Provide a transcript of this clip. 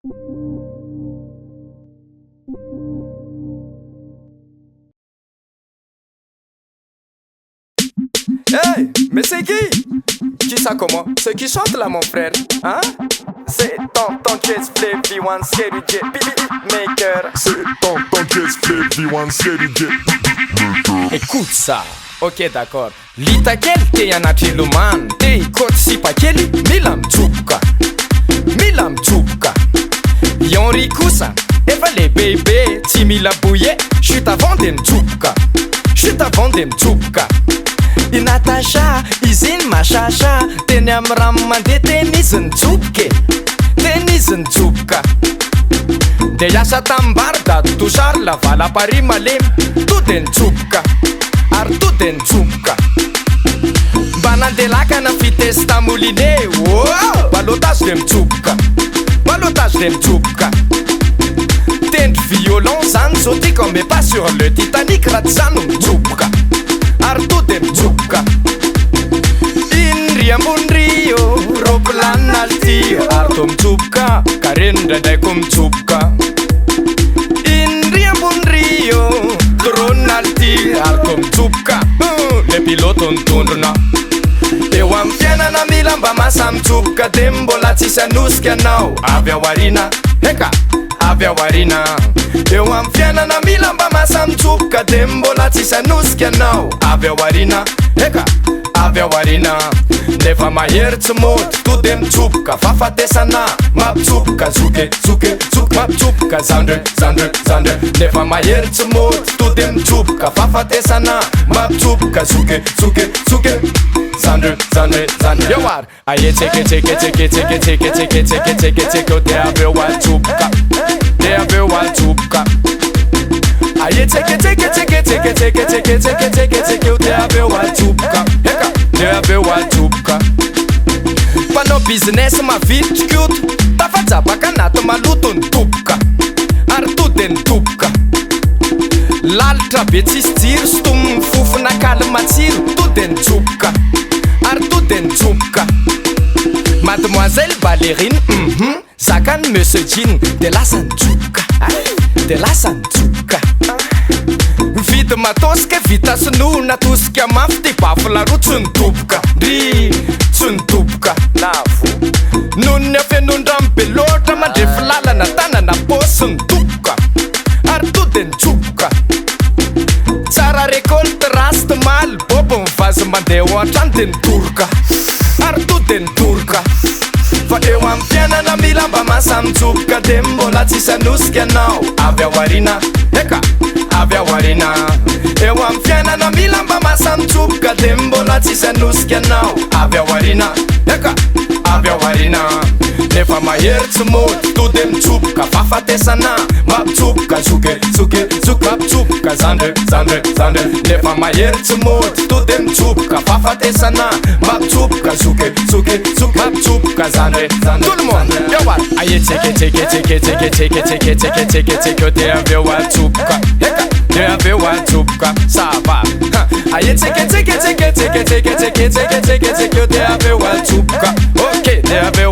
Hey, mais c'est qui ça comment? C'est qui chante là mon frère? Hein? C'est tonton Jess Flavi One, c'est du jet maker. C'est tonton Jess Flavi One, c'est du jet maker. Écoute ça, ok d'accord. Litakel te anatriloman, te ikoty sy pakely, mila mitsoboka. Mila mitsoboka. Henri kosa, efa le bebe, tsy mila bouye, chute avant de mitsoboka. Chute avant de mitsoboka. I Natasha, izy iny mashasha, teny amy rano mandeha teny izy nitsoboke. Teny izy nitsoboka. De hiasa tambary da tosary lavala Paris malemy, to de nitsoboka. Ary to de nitsoboka. Mba nandelaka na fitesy tamouliné, wow! Balotage de mitsoboka. Balotage de mitsoboka. Tendry violon zany zao ty comme pas sur le Titanic, raha ty zany mitsoboka. Ary to de mitsoboka. Indry ambony rio, ropilanina alty, ary to mitsoboka. Kareny ndraindray koa mitsoboka. Indry ambony rio, drone alty, ary to mitsoboka. Le pilote nitondrona. Eo amy fiainana mila mba masa mitsoboka, de mbola tsisy anosika anao. Avy aorina, eka, avy aorina. Eo amy fiainana mila mba masa mitsoboka, de mbola tsisy anosika anao. Avy aorina, eka, avy aorina. Nefa mahery tsy mody, to de mitsoboka. Fahafatesana, mampitsoboka. Zoke, zoke, zoke, mampitsoboka. Zandre, zandre, zandre. Nefa mahery tsy mody, to de mitsoboka. Fahafatesana, mampitsoboka. Zoke, zoke, zoke. Zandre, zandre, zandre. Yo ar, aye tseke, tseke, tseke, tseke, tseke, tseke, tseke, tseke, tseke, te avy watsoboka. Te avy watsoboka. Aye tseke, tseke, tseke, tseke, tseke, tseke, tseke, tseke, tseke, te avy watsoboka. Eka, te avy watsoboka. Mpanao business mavilitry kioto, tafajabaka anaty maloto nitoboka. Ary to de nitoboka. Lalitra be tsisy jiro, sotomy mifofona kaly matsiro, to de nitsoboka. Ary to de nitsoboka. Mademoiselle ballerine, zakany monsieur jean, de lasa nitsoboka. De lasa nitsoboka. Vidy matosika, vita sinoa, natosika mafy, ty bafy laroa tsy nitoboka. Ndry tsy nitoboka. Lavo nony afenondramy be loatra, mandrefy lalana tanana posy nitoboka. Ary to de nitsoboka. Tsara récolte raste mal, bobo mivazy mandeha ohatrany de nitoroka. Ary to de nitoroka. Fa eo amy fiainana mila mba masa mitsoboka, de mbola tsisy anosika anao. Avy aorina, eka, avy aorina. Eo amy fiainana mila mba masa mitsoboka, de mbola tsisy anosika anao. Avy aorina, eka, avy aorina. Nefa mahery tsy mody, to de mitsoboka. Fahafatesana, mampitsoboka. Zoke, zoke, zoke, mampitsoboka. Zandre, zandre, zandre. Nefa mahery tsy mody, to de mitsoboka. Fahafatesana, mampitsoboka. Zoke, zoke, zoke, mampitsoboka. Zandre, zandre. Tout le monde, yo what? Aye tseke, tseke, tseke, tseke, tseke, tseke, tseke, tseke, tseke, te avy watsoboka. Eka, te avy watsoboka. Ça va. Aye tseke, tseke, tseke, tseke, tseke, tseke, tseke, tseke, tseke, te avy watsoboka. Ok, te avy